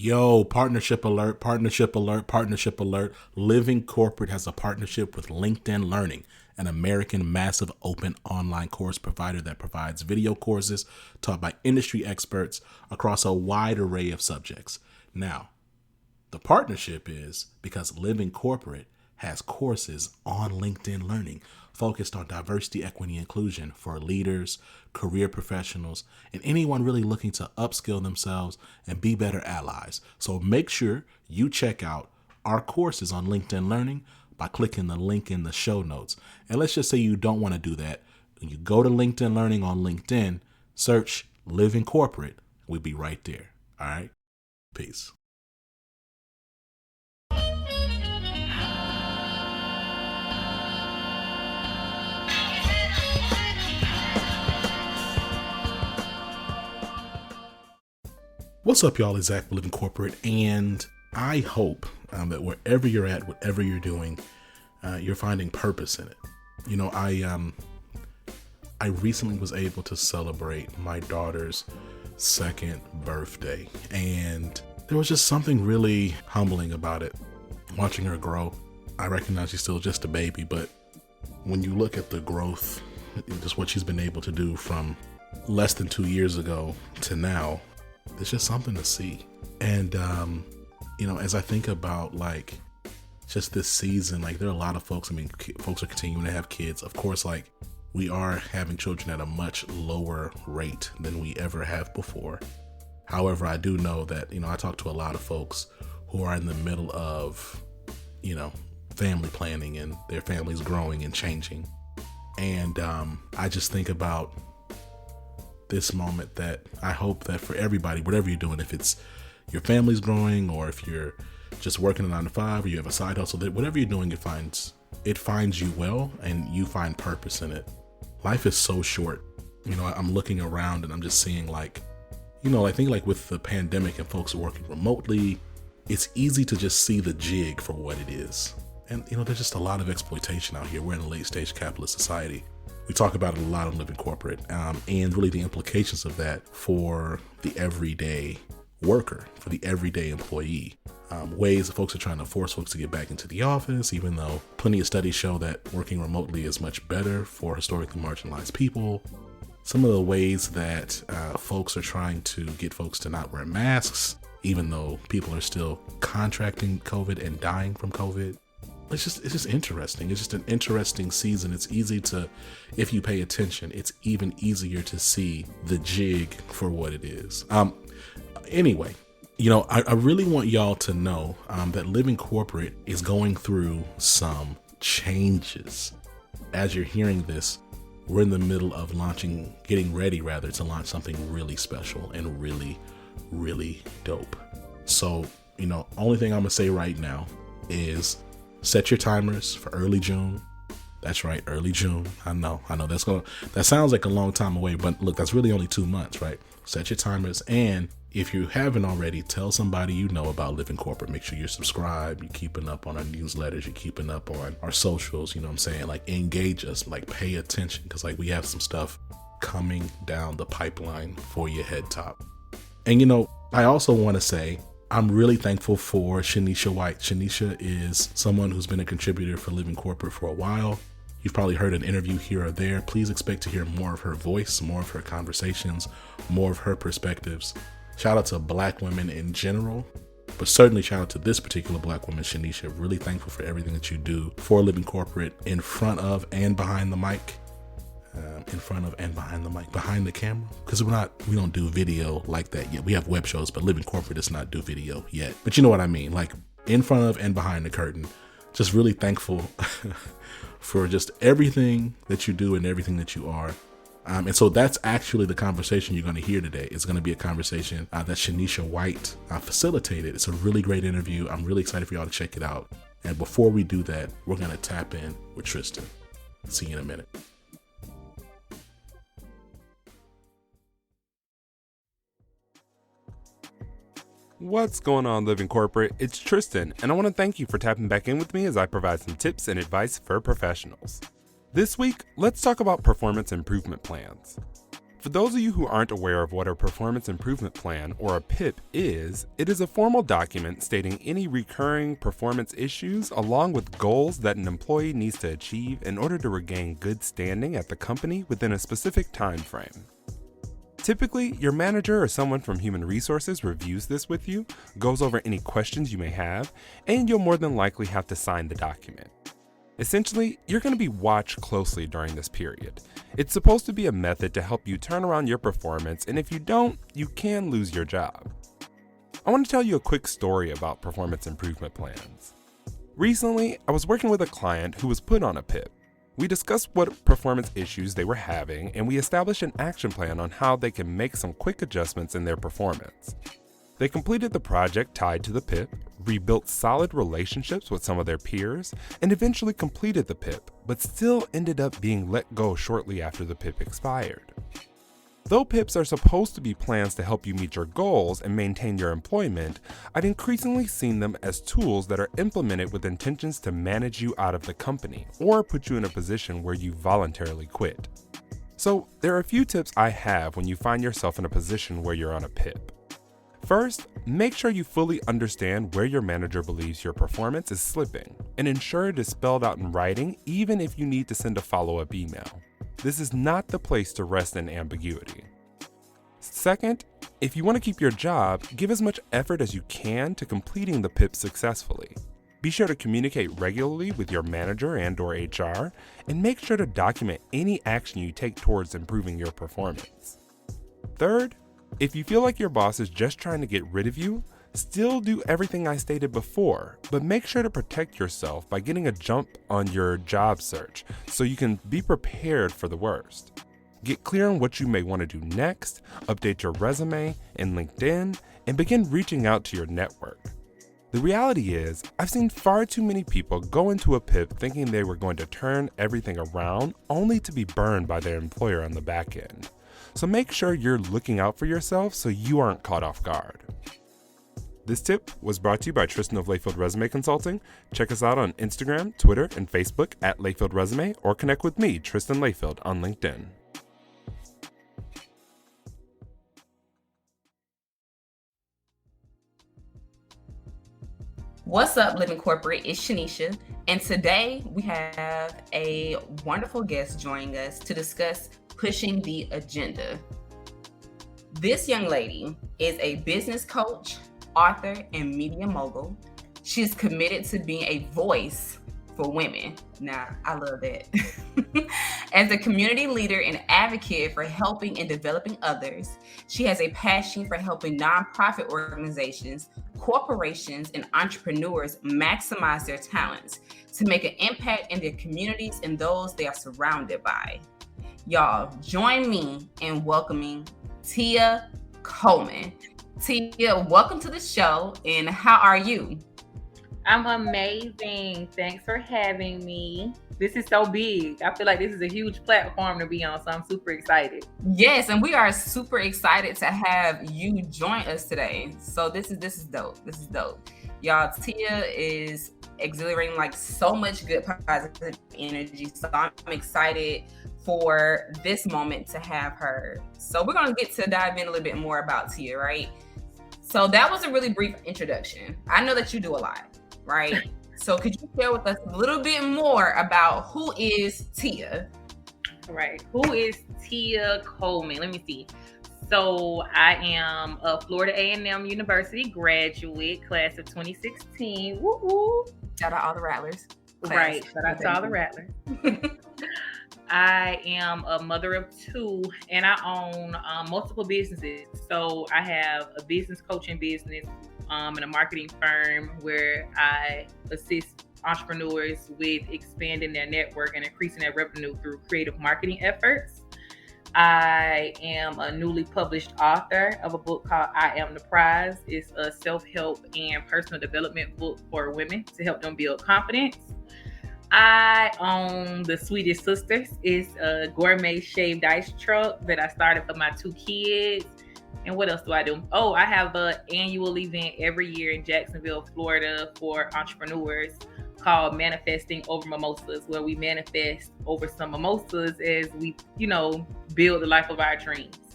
Yo, partnership alert, partnership alert, partnership alert. Living Corporate has a partnership with LinkedIn Learning, an American massive open online course provider that provides video courses taught by industry experts across a wide array of subjects. Now, the partnership is because Living Corporate has courses on LinkedIn Learning focused on diversity, equity, inclusion for leaders, career professionals, and anyone really looking to upskill themselves and be better allies. So make sure you check out our courses on LinkedIn Learning by clicking the link in the show notes. And let's just say you don't want to do that. When you go to LinkedIn Learning on LinkedIn, search Living Corporate. We'll be right there. All right. Peace. What's up, y'all? It's Zach with Living Corporate, and I hope that wherever you're at, whatever you're doing, you're finding purpose in it. You know, I recently was able to celebrate my daughter's second birthday, and there was just something really humbling about it. Watching her grow, I recognize she's still just a baby, but when you look at the growth, just what she's been able to do from less than 2 years ago to now, it's just something to see. And, you know, as I think about like just this season, like there are a lot of folks, folks are continuing to have kids. Of course, like we are having children at a much lower rate than we ever have before. However, I do know that, you know, I talk to a lot of folks who are in the middle of, you know, family planning and their families growing and changing. And I just think about this moment that I hope that for everybody, whatever you're doing, if it's your family's growing or if you're just working a 9-to-5 or you have a side hustle, that whatever you're doing, it finds you well and you find purpose in it. Life is so short. You know, I'm looking around and I'm just seeing like, you know, I think like with the pandemic and folks working remotely, it's easy to just see the jig for what it is. And, you know, there's just a lot of exploitation out here. We're in a late stage capitalist society. We talk about it a lot on Living Corporate, and really the implications of that for the everyday worker, for the everyday employee. Ways that folks are trying to force folks to get back into the office, even though plenty of studies show that working remotely is much better for historically marginalized people. Some of the ways that folks are trying to get folks to not wear masks, even though people are still contracting COVID and dying from COVID. It's just interesting. It's just an interesting season. It's easy to, if you pay attention, it's even easier to see the jig for what it is. Anyway, you know, I really want y'all to know that Living Corporate is going through some changes. As you're hearing this, we're in the middle of getting ready to launch something really special and really, really dope. So, you know, only thing I'm gonna say right now is set your timers for early June. That's right, early June. I know that sounds like a long time away, but look, that's really only 2 months, right? Set your timers. And if you haven't already, tell somebody you know about Living Corporate. Make sure you're subscribed, you're keeping up on our newsletters, you're keeping up on our socials, you know what I'm saying? Like engage us, like pay attention, because like we have some stuff coming down the pipeline for your head top. And you know, I also want to say, I'm really thankful for Sheneisha White. Sheneisha is someone who's been a contributor for Living Corporate for a while. You've probably heard an interview here or there. Please expect to hear more of her voice, more of her conversations, more of her perspectives. Shout out to Black women in general, but certainly shout out to this particular Black woman, Sheneisha. Really thankful for everything that you do for Living Corporate in front of and behind the mic. Behind the camera, because we don't do video like that yet. We have web shows, but Living Corporate does not do video yet. But you know what I mean, like in front of and behind the curtain. Just really thankful for just everything that you do and everything that you are. And so that's actually the conversation you're going to hear today. It's going to be a conversation that Sheneisha White facilitated. It's a really great interview. I'm really excited for y'all to check it out. And before we do that, we're going to tap in with Tristan. See you in a minute. What's going on, Living Corporate? It's Tristan, and I want to thank you for tapping back in with me as I provide some tips and advice for professionals. This week, let's talk about performance improvement plans. For those of you who aren't aware of what a performance improvement plan, or a PIP, is, it is a formal document stating any recurring performance issues along with goals that an employee needs to achieve in order to regain good standing at the company within a specific time frame. Typically, your manager or someone from human resources reviews this with you, goes over any questions you may have, and you'll more than likely have to sign the document. Essentially, you're going to be watched closely during this period. It's supposed to be a method to help you turn around your performance, and if you don't, you can lose your job. I want to tell you a quick story about performance improvement plans. Recently, I was working with a client who was put on a PIP. We discussed what performance issues they were having, and we established an action plan on how they can make some quick adjustments in their performance. They completed the project tied to the PIP, rebuilt solid relationships with some of their peers, and eventually completed the PIP, but still ended up being let go shortly after the PIP expired. Though PIPs are supposed to be plans to help you meet your goals and maintain your employment, I've increasingly seen them as tools that are implemented with intentions to manage you out of the company or put you in a position where you voluntarily quit. So there are a few tips I have when you find yourself in a position where you're on a PIP. First, make sure you fully understand where your manager believes your performance is slipping, and ensure it is spelled out in writing even if you need to send a follow-up email. This is not the place to rest in ambiguity. Second, if you want to keep your job, give as much effort as you can to completing the PIP successfully. Be sure to communicate regularly with your manager and/or HR, and make sure to document any action you take towards improving your performance. Third, if you feel like your boss is just trying to get rid of you, still do everything I stated before, but make sure to protect yourself by getting a jump on your job search so you can be prepared for the worst. Get clear on what you may want to do next, update your resume and LinkedIn, and begin reaching out to your network. The reality is, I've seen far too many people go into a PIP thinking they were going to turn everything around only to be burned by their employer on the back end. So make sure you're looking out for yourself so you aren't caught off guard. This tip was brought to you by Tristan of Layfield Resume Consulting. Check us out on Instagram, Twitter, and Facebook at Layfield Resume, or connect with me, Tristan Layfield, on LinkedIn. What's up, Living Corporate? It's Sheneisha, and today we have a wonderful guest joining us to discuss pushing the agenda. This young lady is a business coach, author, and media mogul. She's committed to being a voice for women. Now, I love that. As a community leader and advocate for helping and developing others, she has a passion for helping nonprofit organizations, corporations, and entrepreneurs maximize their talents to make an impact in their communities and those they are surrounded by. Y'all, join me in welcoming Tia Coleman. Tia, welcome to the show, and how are you? I'm amazing. Thanks for having me. This is so big. I feel like this is a huge platform to be on, so I'm super excited. Yes, and we are super excited to have you join us today. So this is dope. This is dope. Y'all, Tia is exhilarating, like so much good positive energy. So I'm excited for this moment to have her. So we're going to get to dive in a little bit more about Tia, right? So that was a really brief introduction. I know that you do a lot, right? So could you share with us a little bit more about who is Tia? Right. Who is Tia Coleman? Let me see. So I am a Florida A&M University graduate, class of 2016. Woo woo. Shout out all the Rattlers. Right. Shout out to all the Rattlers. I am a mother of two, and I own multiple businesses. So I have a business coaching business and a marketing firm where I assist entrepreneurs with expanding their network and increasing their revenue through creative marketing efforts. I am a newly published author of a book called I Am the Prize. It's a self-help and personal development book for women to help them build confidence. I own the Sweetest Sisters. It's a gourmet shaved ice truck that I started for my two kids. And what else do I do? Oh, I have an annual event every year in Jacksonville, Florida for entrepreneurs called Manifesting Over Mimosas, where we manifest over some mimosas as we, build the life of our dreams.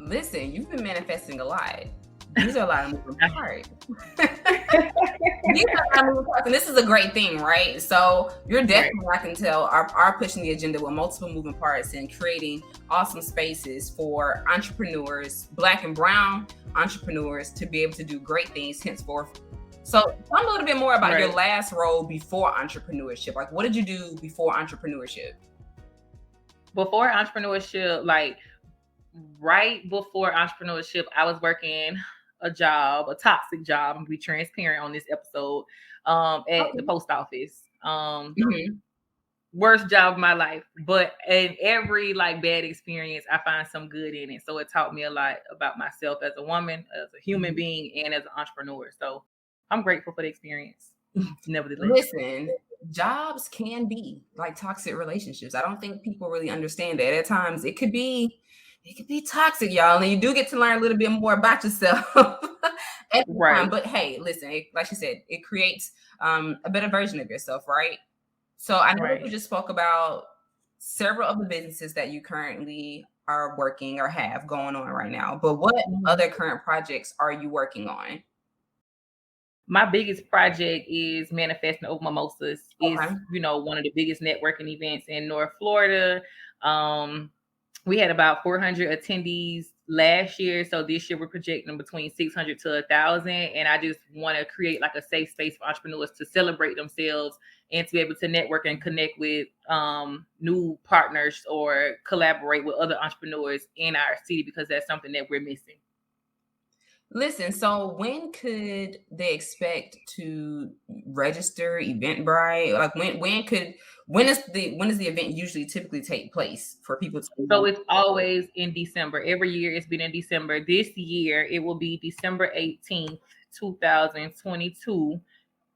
Listen, you've been manifesting a lot. These are a lot of moving parts. These are a lot of moving parts, and this is a great thing, right? So you're definitely, I can tell, are pushing the agenda with multiple moving parts and creating awesome spaces for entrepreneurs, Black and brown entrepreneurs, to be able to do great things henceforth. So tell me a little bit more about your last role before entrepreneurship. Like, what did you do before entrepreneurship? Before entrepreneurship, like right before entrepreneurship, I was working a job, a toxic job. I'm gonna be transparent on this episode. At the post office. Worst job of my life, but in every like bad experience, I find some good in it. So it taught me a lot about myself as a woman, as a human being, and as an entrepreneur. So I'm grateful for the experience. Nevertheless, listen, jobs can be like toxic relationships. I don't think people really understand that. At times, it could be toxic, y'all, and you do get to learn a little bit more about yourself at the time. But hey, listen, like she said, it creates a better version of yourself, right? So I know you just spoke about several of the businesses that you currently are working or have going on right now, but what other current projects are you working on? My biggest project is Manifesting Over Mimosas. Is one of the biggest networking events in North Florida. We had about 400 attendees last year, so this year we're projecting between 600 to 1,000. And I just want to create like a safe space for entrepreneurs to celebrate themselves and to be able to network and connect with new partners or collaborate with other entrepreneurs in our city, because that's something that we're missing. Listen, so when could they expect to register Eventbrite? Like when does the event usually typically take place for people to? So it's always in December. Every year it's been in December. This year it will be December 18th, 2022.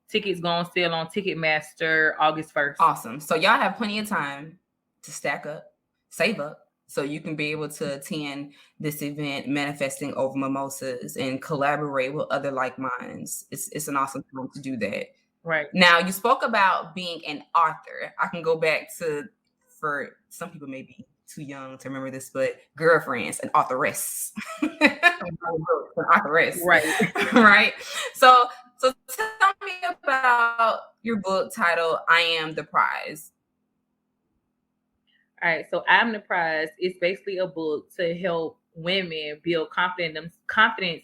Tickets going on sale on Ticketmaster August 1st. Awesome. So y'all have plenty of time to stack up, save up, so you can be able to attend this event, Manifesting Over Mimosas, and collaborate with other like minds. It's an awesome time to do that. Right. Now, you spoke about being an author. I can go back to, for some people may be too young to remember this, but Girlfriends, an authoress. An authoress. Right. Right. So tell me about your book titled I Am the Prize. All right, so I'm the Prize. It's basically a book to help women build confidence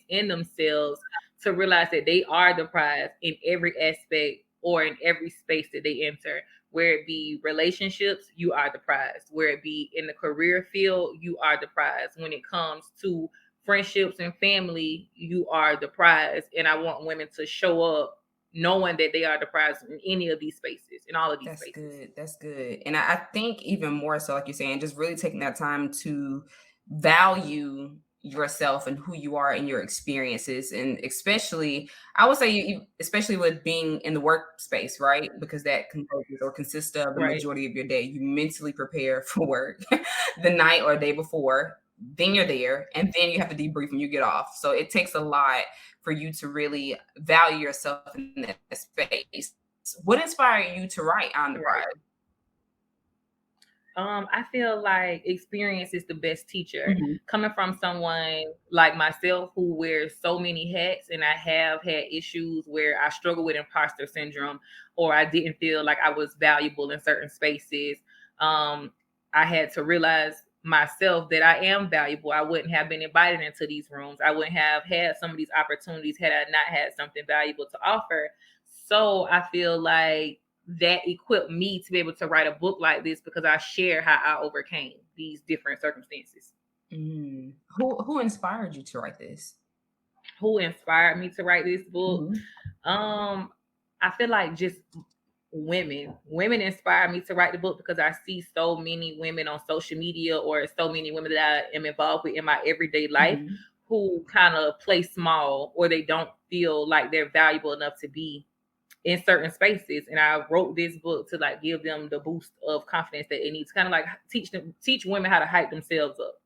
in themselves, to realize that they are the prize in every aspect or in every space that they enter. Where it be relationships, you are the prize. Where it be in the career field, you are the prize. When it comes to friendships and family, you are the prize. And I want women to show up knowing that they are the prize in any of these spaces, in all of these spaces. That's good. And I think even more so, like you're saying, just really taking that time to value yourself and who you are and your experiences. And especially, I would say, especially with being in the workspace, right? Because that composes or consists of the majority of your day. You mentally prepare for work the night or day before, then you're there, and then you have to debrief when you get off. So it takes a lot for you to really value yourself in that space. What inspired you to write On the Prize? I feel like experience is the best teacher. Coming from someone like myself who wears so many hats, and I have had issues where I struggle with imposter syndrome, or I didn't feel like I was valuable in certain spaces. I had to realize myself that I am valuable. I wouldn't have been invited into these rooms. I wouldn't have had some of these opportunities had I not had something valuable to offer. So I feel like that equipped me to be able to write a book like this, because I share how I overcame these different circumstances. Who inspired you to write this? Who inspired me to write this book? I feel like just women inspire me to write the book, because I see so many women on social media, or so many women that I am involved with in my everyday life, who kind of play small, or they don't feel like they're valuable enough to be in certain spaces. And I wrote this book to like give them the boost of confidence that it needs, kind of like teach women how to hype themselves up.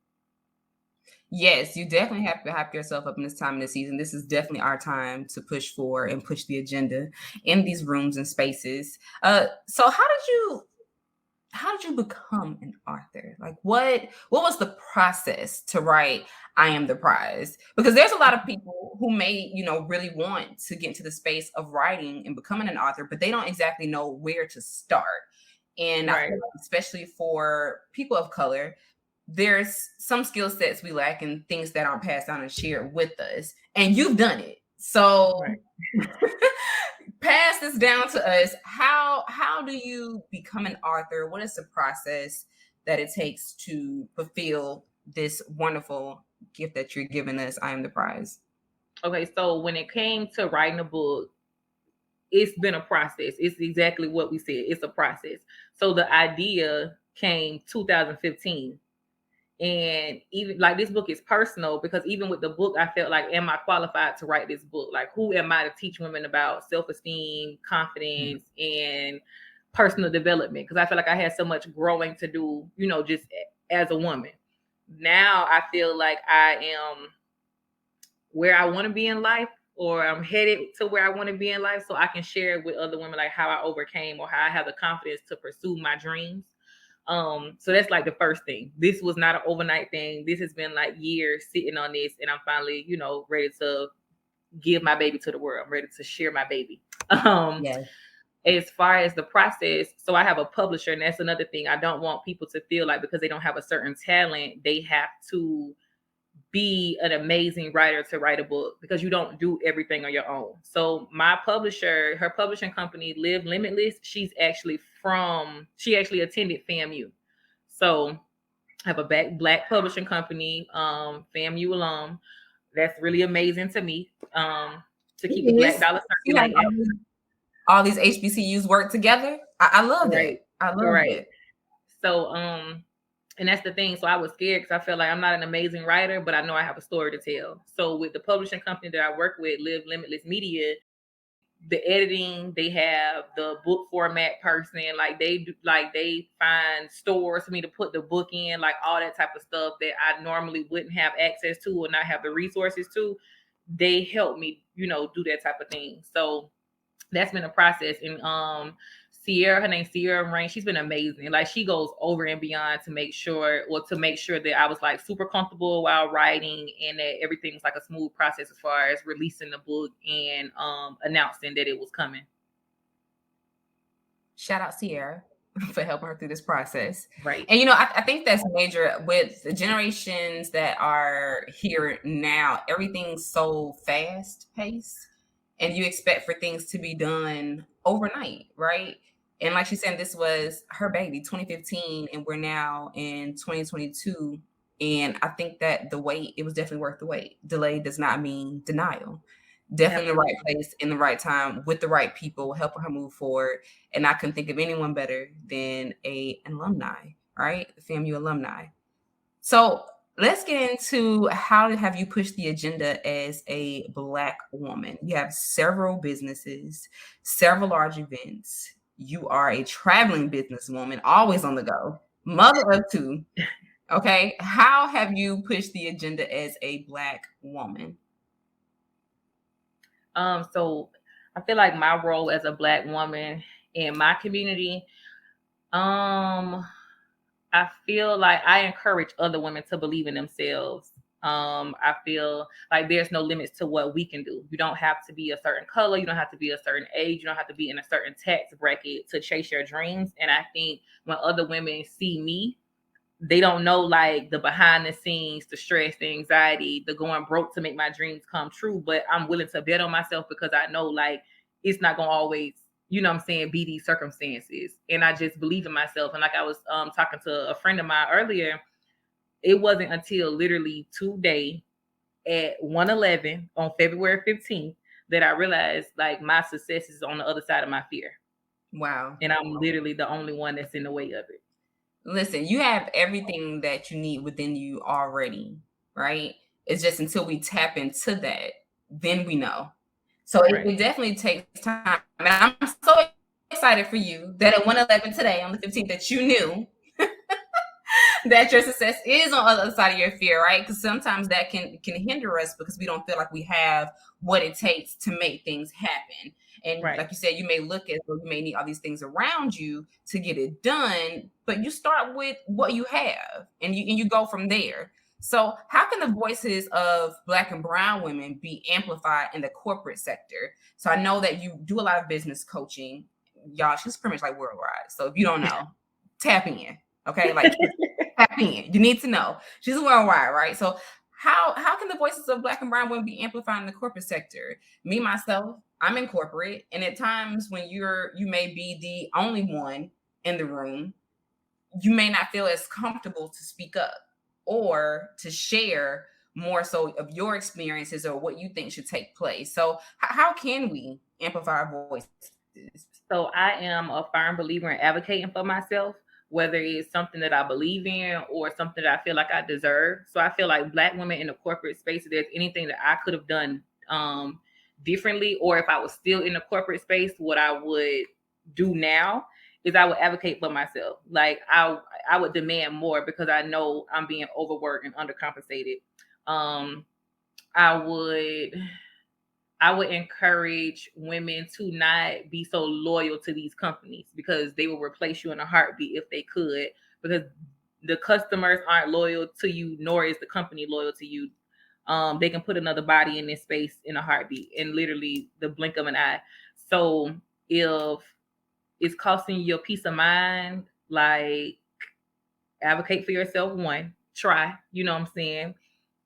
Yes, you definitely have to hype yourself up in this time of the season. This is definitely our time to push for and push the agenda in these rooms and spaces. So how did you how did you become an author? Like what was the process to write I Am the Prize? Because there's a lot of people who may, really want to get into the space of writing and becoming an author, but they don't exactly know where to start. And I feel like especially for people of color, there's some skill sets we lack and things that aren't passed down and shared with us. And you've done it. So pass this down to us. How do you become an author? What is the process that it takes to fulfill this wonderful gift that you're giving us, I Am the Prize? Okay, so when it came to writing a book, it's been a process. It's exactly what we said. It's a process. So the idea came 2015. And even like this book is personal because even with the book, I felt like, am I qualified to write this book? Like, who am I to teach women about self-esteem, confidence, and personal development? Because I feel like I had so much growing to do, just as a woman. Now I feel like I am where I want to be in life, or I'm headed to where I want to be in life, so I can share with other women like how I overcame or how I have the confidence to pursue my dreams. So that's like the first thing. This was not an overnight thing. This has been like years sitting on this, and I'm finally, ready to give my baby to the world. I'm ready to share my baby. As far as the process, so I have a publisher, and that's another thing. I don't want people to feel like because they don't have a certain talent, they have to be an amazing writer to write a book, because you don't do everything on your own. So my publisher, her publishing company, Live Limitless, she actually attended FAMU. So I have a black publishing company, FAMU alum. That's really amazing to me, to keep the Black dollar circulating. All these HBCUs work together. I love that. I love it. So, and that's the thing. So I was scared because I felt like I'm not an amazing writer, but I know I have a story to tell. So with the publishing company that I work with, Live Limitless Media, the editing, they have the book format person, they find stores for me to put the book in, like all that type of stuff that I normally wouldn't have access to or not have the resources to. They help me, do that type of thing. So that's been a process. And Sierra, her name's Sierra Rain, she's been amazing. Like, she goes over and beyond to make sure that I was like super comfortable while writing, and that everything was like a smooth process as far as releasing the book and announcing that it was coming. Shout out Sierra for helping her through this process. Right. And I think that's major with the generations that are here now. Everything's so fast paced, and you expect for things to be done overnight, right? And like she said, this was her baby, 2015, and we're now in 2022. And I think that the wait, it was definitely worth the wait. Delay does not mean denial. Definitely the right place in the right time with the right people helping her move forward. And I couldn't think of anyone better than an alumni, right? The FAMU alumni. So let's get into how have you pushed the agenda as a Black woman? You have several businesses, several large events. You are a traveling businesswoman, always on the go, mother of two. Okay. How have you pushed the agenda as a Black woman? So I feel like my role as a Black woman in my community, I feel like I encourage other women to believe in themselves. I feel like there's no limits to what we can do. You don't have to be a certain color. You don't have to be a certain age. You don't have to be in a certain tax bracket to chase your dreams. And I think when other women see me, they don't know like the behind the scenes, the stress, the anxiety, the going broke to make my dreams come true. But I'm willing to bet on myself because I know like it's not going to always, be these circumstances. And I just believe in myself. And like I was talking to a friend of mine earlier, it wasn't until literally today at 1:11 on February 15th that I realized like my success is on the other side of my fear. Wow. And I'm literally the only one that's in the way of it. Listen, you have everything that you need within you already, right? It's just until we tap into that, then we know. So it definitely takes time. And I'm so excited for you that at 1:11 today on the 15th that you knew that your success is on the other side of your fear, right? Because sometimes that can hinder us because we don't feel like we have what it takes to make things happen. And Right. like you said, you may look as though you may need all these things around you to get it done, but you start with what you have and you go from there. So how can the voices of Black and brown women be amplified in the corporate sector? So I know that you do a lot of business coaching. Y'all, she's pretty much like worldwide. So if you don't know, tap in. Okay. Like tap in. You need to know. She's worldwide, right? So how can the voices of Black and brown women be amplified in the corporate sector? Me, myself, I'm in corporate, and at times when you may be the only one in the room, you may not feel as comfortable to speak up or to share more so of your experiences or what you think should take place. So how can we amplify our voices? So I am a firm believer in advocating for myself, whether it's something that I believe in or something that I feel like I deserve. So I feel like Black women in the corporate space, if there's anything that I could have done differently, or if I was still in the corporate space, what I would do now is I would advocate for myself. Like I would demand more because I know I'm being overworked and undercompensated. I would encourage women to not be so loyal to these companies because they will replace you in a heartbeat if they could, because the customers aren't loyal to you, nor is the company loyal to you. They can put another body in this space in a heartbeat, in literally the blink of an eye. So if it's costing you your peace of mind, like, advocate for yourself. One, try, you know what I'm saying?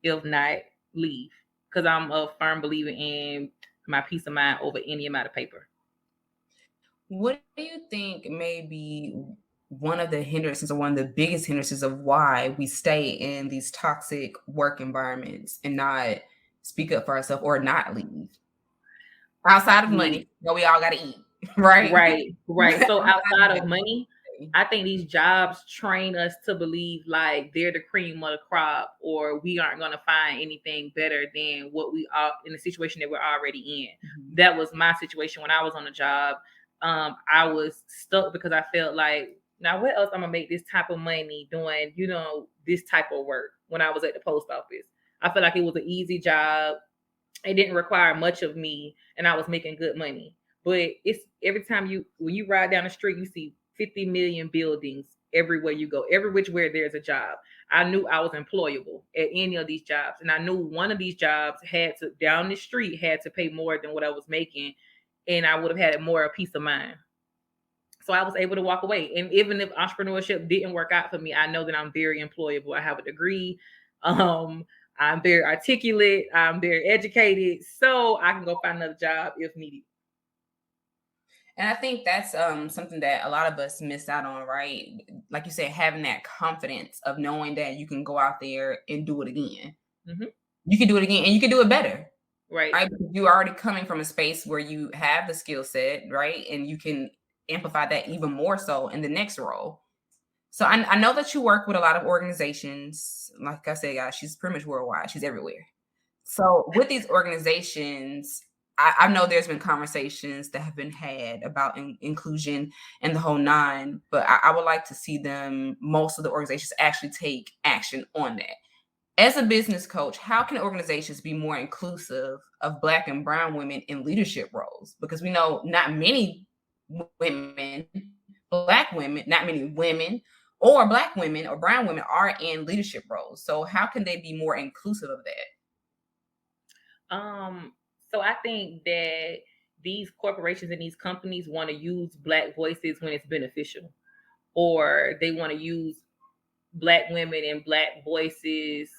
If not, leave. Because I'm a firm believer in my peace of mind over any amount of paper. What do you think may be one of the hindrances or one of the biggest hindrances of why we stay in these toxic work environments and not speak up for ourselves or not leave? Outside of money, we all got to eat, right? Right. So outside of money, I think these jobs train us to believe like they're the cream of the crop, or we aren't going to find anything better than what we are in the situation that we're already in. Mm-hmm. That was my situation when I was on the job. I was stuck because I felt like, now what else I'm gonna make this type of money doing, this type of work when I was at the post office. I felt like it was an easy job. It didn't require much of me, and I was making good money. But it's every time when you ride down the street, you see 50 million buildings everywhere you go. Every which way there's a job. I knew I was employable at any of these jobs. And I knew one of these jobs down the street had to pay more than what I was making. And I would have had more of peace of mind. So I was able to walk away. And even if entrepreneurship didn't work out for me, I know that I'm very employable. I have a degree. I'm very articulate. I'm very educated. So I can go find another job if needed. And I think that's something that a lot of us miss out on, right? Like you said, having that confidence of knowing that you can go out there and do it again. Mm-hmm. You can do it again and you can do it better. Right? Because you're already coming from a space where you have the skill set, right? And you can amplify that even more so in the next role. So I know that you work with a lot of organizations. Like I said, guys, she's pretty much worldwide. She's everywhere. So with these organizations, I know there's been conversations that have been had about inclusion and the whole nine, but I would like to see most of the organizations actually take action on that. As a business coach, how can organizations be more inclusive of Black and brown women in leadership roles? Because we know not many women, Black women, not many women or Black women or brown women are in leadership roles. So how can they be more inclusive of that? So I think that these corporations and these companies want to use Black voices when it's beneficial, or they want to use Black women and Black voices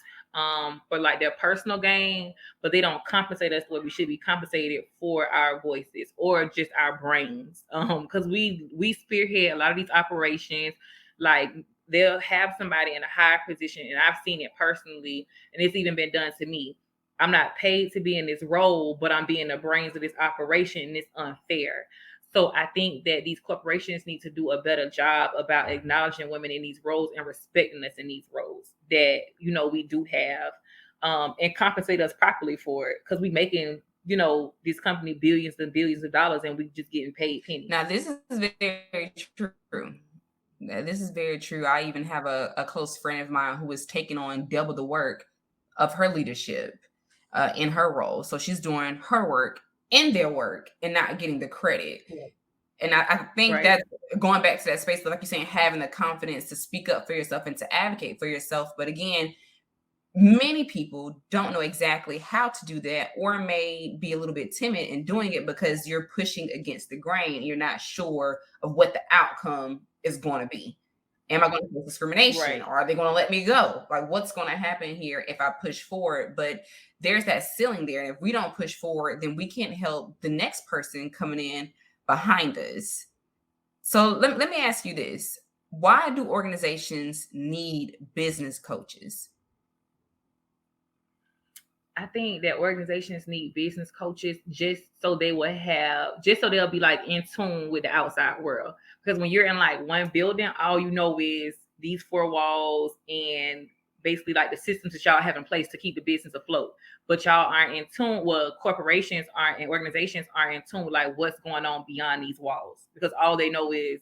for like their personal gain, but they don't compensate us what we should be compensated for our voices or just our brains. Because we spearhead a lot of these operations. Like they'll have somebody in a higher position, and I've seen it personally, and it's even been done to me. I'm not paid to be in this role, but I'm being the brains of this operation, and it's unfair. So I think that these corporations need to do a better job about acknowledging women in these roles and respecting us in these roles that, we do have, and compensate us properly for it, because we making, this company billions and billions of dollars, and we just getting paid pennies. Now, this is very true. This is very true. I even have a close friend of mine who is taking on double the work of her leadership in her role. So she's doing her work in their work and not getting the credit. And I think Right. that going back to that space, like you're saying, having the confidence to speak up for yourself and to advocate for yourself. But again, many people don't know exactly how to do that, or may be a little bit timid in doing it because you're pushing against the grain. You're not sure of what the outcome is going to be. Am I going to face discrimination? Right. Or are they going to let me go? Like, what's going to happen here if I push forward? But there's that ceiling there. And if we don't push forward, then we can't help the next person coming in behind us. So let me ask you this. Why do organizations need business coaches? I think that organizations need business coaches just so they'll be like in tune with the outside world. Because when you're in like one building, all you know is these four walls and basically like the systems that y'all have in place to keep the business afloat. But y'all aren't in tune. Well, corporations aren't and organizations aren't in tune with like what's going on beyond these walls. Because all they know is,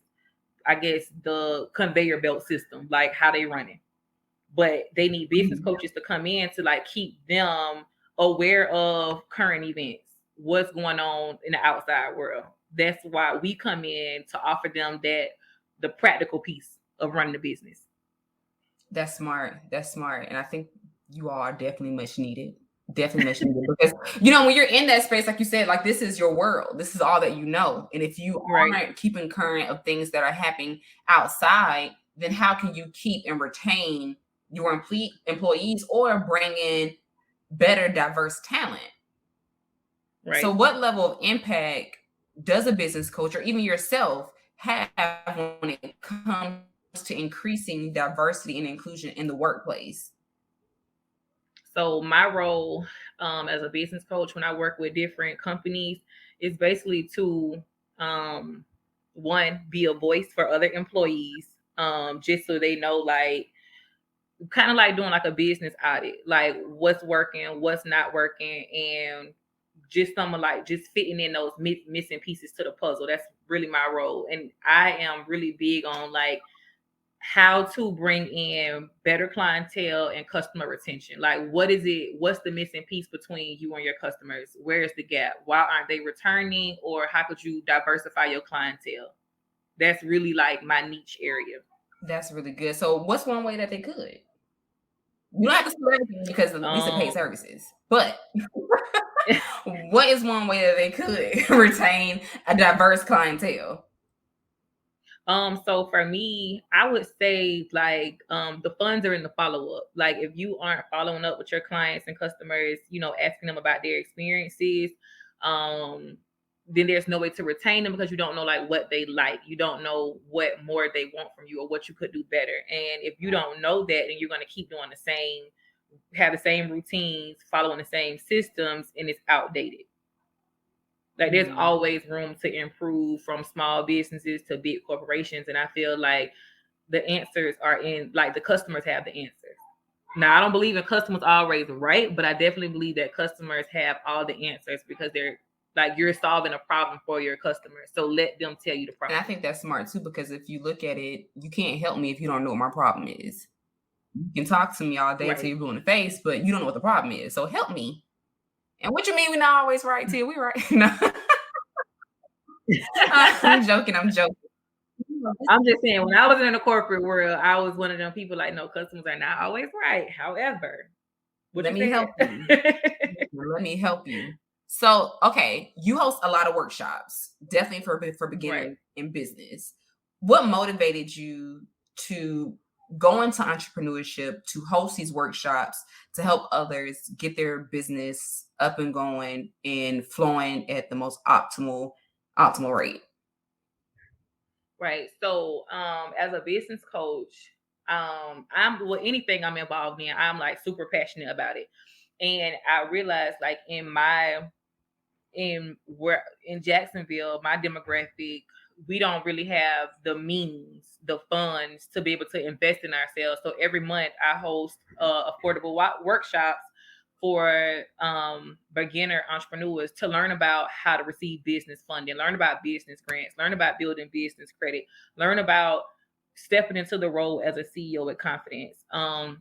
I guess, the conveyor belt system, like how they run it. But they need business coaches to come in to like keep them aware of current events, what's going on in the outside world. That's why we come in to offer them the practical piece of running the business. That's smart. And I think you all are definitely much needed. Definitely much needed because, when you're in that space, like you said, like this is your world. This is all that you know. And if you aren't keeping current of things that are happening outside, then how can you keep and retain your employees or bring in better diverse talent? Right. So what level of impact does a business coach or even yourself have when it comes to increasing diversity and inclusion in the workplace? So my role as a business coach when I work with different companies is basically to, one, be a voice for other employees, just so they know, like, kind of like doing like a business audit, like what's working, what's not working, and just some of like just fitting in those missing pieces to the puzzle. That's really my role. And I am really big on like how to bring in better clientele and customer retention. Like, what's the missing piece between you and your customers? Where is the gap? Why aren't they returning? Or how could you diversify your clientele? That's really like my niche area. That's really good. So what's one way that they could? You don't have to say everything because these are paid services, but what is one way that they could retain a diverse clientele? So for me, I would say like the funds are in the follow-up. Like if you aren't following up with your clients and customers, asking them about their experiences, then there's no way to retain them because you don't know like what they like. You don't know what more they want from you or what you could do better. And if you don't know that, then you're going to keep doing have the same routines, following the same systems, and it's outdated. Like there's always room to improve from small businesses to big corporations. And I feel like the answers are in, like the customers have the answers. Now, I don't believe in customers always right, but I definitely believe that customers have all the answers because they're like, you're solving a problem for your customers. So let them tell you the problem. And I think that's smart too, because if you look at it, you can't help me if you don't know what my problem is. You can talk to me all day until you're blue in the face, but you don't know what the problem is. So help me. And what you mean we're not always right, Tia? We right. No. I'm joking. I'm just saying, when I was in the corporate world, I was one of them people like, no, customers are not always right. However, let me help you. Let me help you. So, okay, you host a lot of workshops, definitely for beginners in business. What motivated you to go into entrepreneurship, to host these workshops, to help others get their business up and going and flowing at the most optimal rate? Right. So, as a business coach, anything I'm involved in, I'm like super passionate about it. And I realized like in Jacksonville, my demographic, we don't really have the means, the funds to be able to invest in ourselves. So every month I host affordable workshops for beginner entrepreneurs to learn about how to receive business funding, learn about business grants, learn about building business credit, learn about stepping into the role as a CEO with confidence. I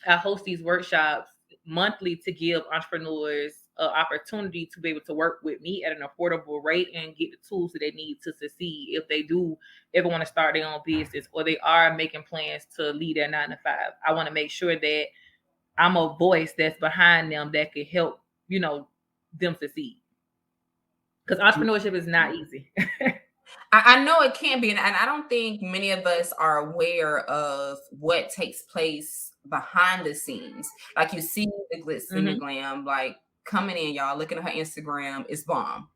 host these workshops monthly to give entrepreneurs an opportunity to be able to work with me at an affordable rate and get the tools that they need to succeed if they do ever want to start their own business or they are making plans to leave their 9 to 5. I want to make sure that I'm a voice that's behind them that can help, them succeed. Because entrepreneurship is not easy. I know it can be, and I don't think many of us are aware of what takes place behind the scenes. Like you see the glitz and the glam, like coming in, y'all looking at her Instagram is bomb.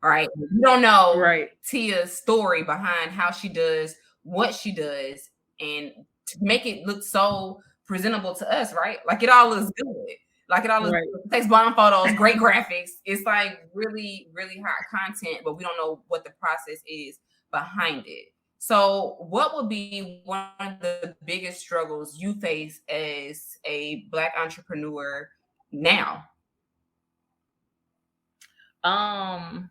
All right, you don't know Right. Tia's story behind how she does what she does, and to make it look so presentable to us, right? Like it all looks good. Like it all looks good. It takes bomb photos, great graphics. It's like really, really hot content, but we don't know what the process is behind it. So, what would be one of the biggest struggles you face as a Black entrepreneur now? I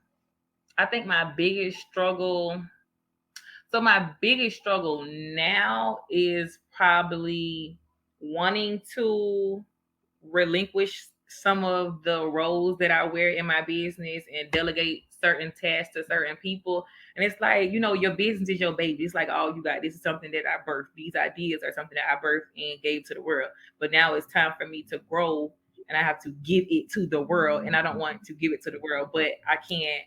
think my biggest struggle now is probably wanting to relinquish some of the roles that I wear in my business and delegate certain tasks to certain people. And it's like, your business is your baby. It's like, oh, you got, this is something that I birthed. These ideas are something that I birthed and gave to the world. But now it's time for me to grow and I have to give it to the world. And I don't want to give it to the world, but I can't,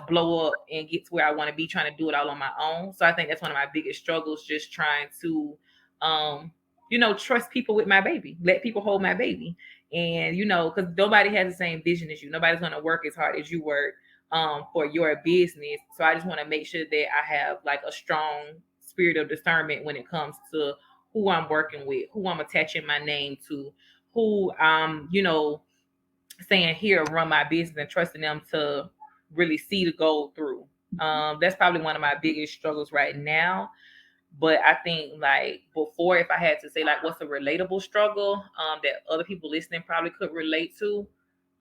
blow up and get to where I want to be trying to do it all on my own. So I think that's one of my biggest struggles, just trying to, trust people with my baby, let people hold my baby. And, because nobody has the same vision as you. Nobody's going to work as hard as you work for your business. So I just want to make sure that I have like a strong spirit of discernment when it comes to who I'm working with, who I'm attaching my name to, who I'm, saying here, run my business, and trusting them to really see the goal through. That's probably one of my biggest struggles right now. But I think like before, if I had to say like what's a relatable struggle that other people listening probably could relate to,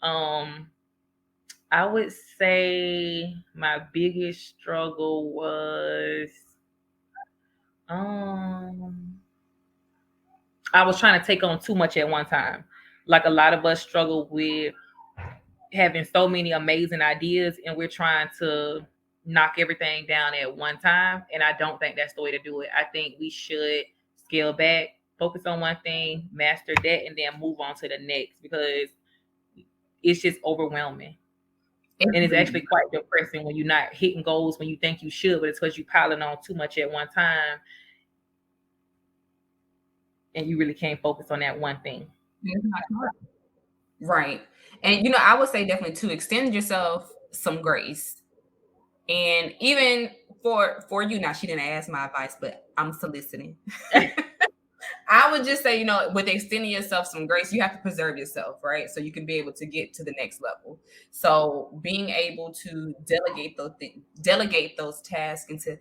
I would say my biggest struggle was I was trying to take on too much at one time. Like a lot of us struggle with having so many amazing ideas and we're trying to knock everything down at one time. And I don't think that's the way to do it. I think we should scale back, focus on one thing, master that, and then move on to the next because it's just overwhelming. And it's actually quite depressing when you're not hitting goals when you think you should, but it's because you're piling on too much at one time. And you really can't focus on that one thing. Right. And, I would say definitely to extend yourself some grace. And even for you, now she didn't ask my advice, but I'm soliciting. I would just say, with extending yourself some grace, you have to preserve yourself, right? So you can be able to get to the next level. So being able to delegate those tasks and to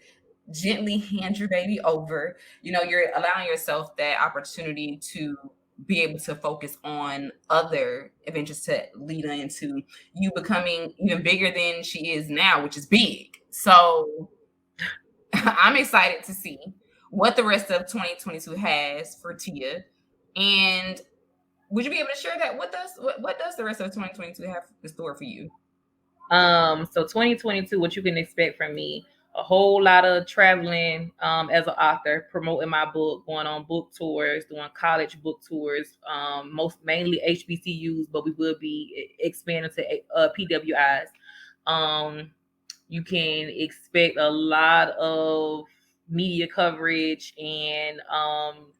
gently hand your baby over, you're allowing yourself that opportunity to be able to focus on other adventures to lead into you becoming even bigger than she is now, which is big. So I'm excited to see what the rest of 2022 has for Tia. And would you be able to share that with us? What does the rest of 2022 have in store for you? So 2022, what you can expect from me, a whole lot of traveling as an author, promoting my book, going on book tours, doing college book tours, mainly HBCUs, but we will be expanding to PWIs. You can expect a lot of media coverage and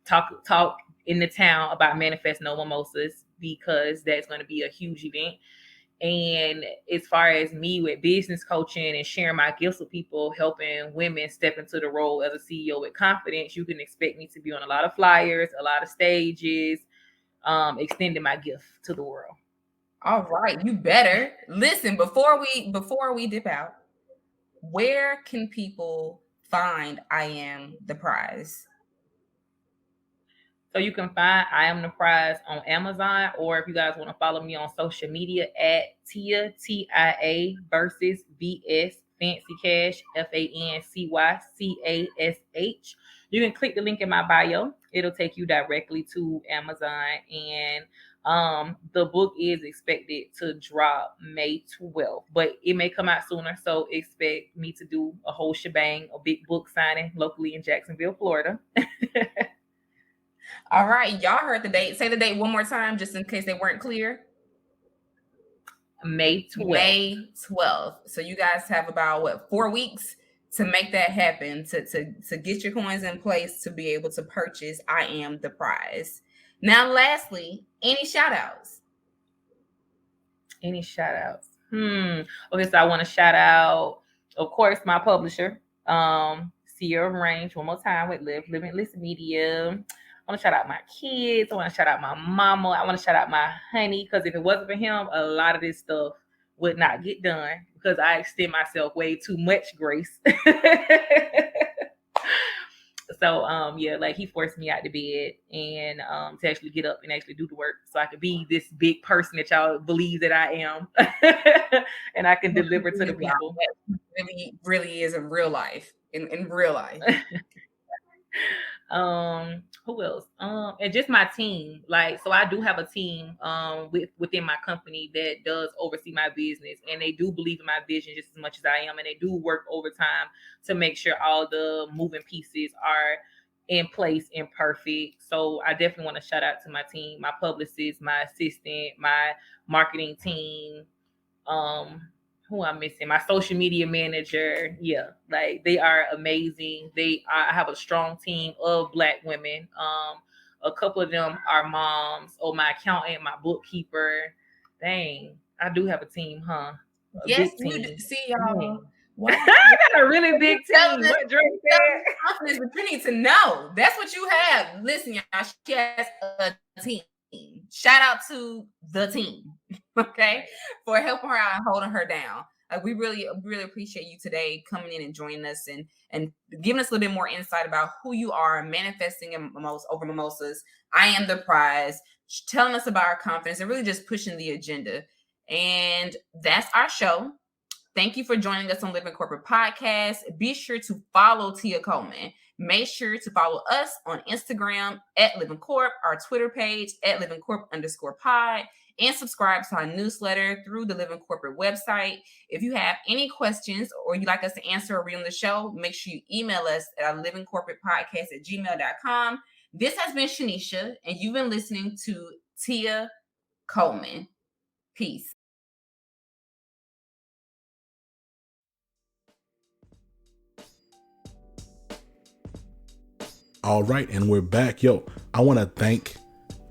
talk in the town about Manifest No Mimosas because that's going to be a huge event. And as far as me with business coaching and sharing my gifts with people, helping women step into the role as a CEO with confidence, you can expect me to be on a lot of flyers, a lot of stages, extending my gift to the world. All right, you better listen before we dip out. Where can people find I Am the Prize? So you can find I Am the Prize on Amazon, or if you guys want to follow me on social media at Tia, TIA versus VS Fancy Cash, FANCYCASH. You can click the link in my bio. It'll take you directly to Amazon. And The book is expected to drop May 12th, but it may come out sooner. So expect me to do a whole shebang, a big book signing locally in Jacksonville, Florida. All right. Y'all heard the date. Say the date one more time, just in case they weren't clear. May 12th. May 12th. So you guys have about 4 weeks to make that happen, to get your coins in place to be able to purchase I Am the Prize. Now, lastly, any shout outs? Any shout outs? Okay, so I want to shout out, of course, my publisher, Sierra Range, one more time with Limitless Media. I want to shout out my kids. I want to shout out my mama. I want to shout out my honey, because if it wasn't for him, a lot of this stuff would not get done, because I extend myself way too much grace. So, yeah, like he forced me out to bed and to actually get up and actually do the work so I could be this big person that y'all believe that I am. And I can deliver to the people. Really, really is in real life. In real life. Who else? And just my team. Like, so I do have a team within my company that does oversee my business, and they do believe in my vision just as much as I am, and they do work overtime to make sure all the moving pieces are in place and perfect. So I definitely want to shout out to my team, my publicist, my assistant, my marketing team, who I'm missing, my social media manager. Yeah, like they are amazing. I have a strong team of Black women. A couple of them are moms. Oh, my accountant, my bookkeeper. Dang, I do have a team, huh? Yes, you do. See, y'all. I got a really big team. What Drake said? Confidence, but you need to know. That's what you have. Listen, y'all, she has a team. Shout out to the team, okay, for helping her out and holding her down. We really appreciate you today coming in and joining us and giving us a little bit more insight about who you are, manifesting over Mimosas. I Am the Prize, telling us about our confidence and really just pushing the agenda. And that's our show. Thank you for joining us on Living Corporate Podcast. Be sure to follow Tia Coleman. Make sure to follow us on Instagram at Living Corp, our Twitter page at LivingCorp_pod, and subscribe to our newsletter through the Living Corporate website. If you have any questions or you'd like us to answer or read on the show, make sure you email us at our livingcorporatepodcast@gmail.com. This has been Sheneisha, and you've been listening to Tia Coleman. Peace. All right, and we're back. Yo, I want to thank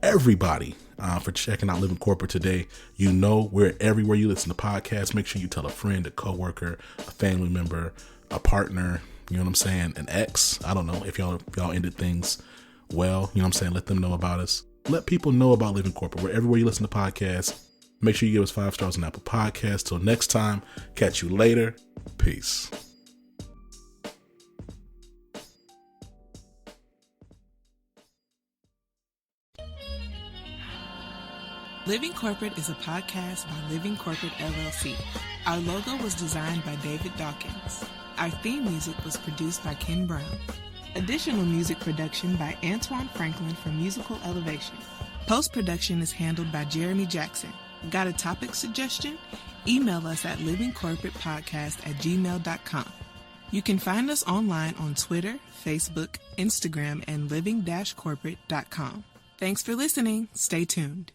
everybody for checking out Living Corporate today. You know, we're everywhere you listen to podcasts. Make sure you tell a friend, a coworker, a family member, a partner, you know what I'm saying, an ex. I don't know if y'all ended things well, you know what I'm saying. Let them know about us. Let people know about Living Corporate. We're everywhere you listen to podcasts. Make sure you give us 5 stars on Apple Podcasts. Till next time, catch you later. Peace. Living Corporate is a podcast by Living Corporate LLC. Our logo was designed by David Dawkins. Our theme music was produced by Ken Brown. Additional music production by Antoine Franklin from Musical Elevation. Post-production is handled by Jeremy Jackson. Got a topic suggestion? Email us at livingcorporatepodcast@gmail.com. You can find us online on Twitter, Facebook, Instagram, and living-corporate.com. Thanks for listening. Stay tuned.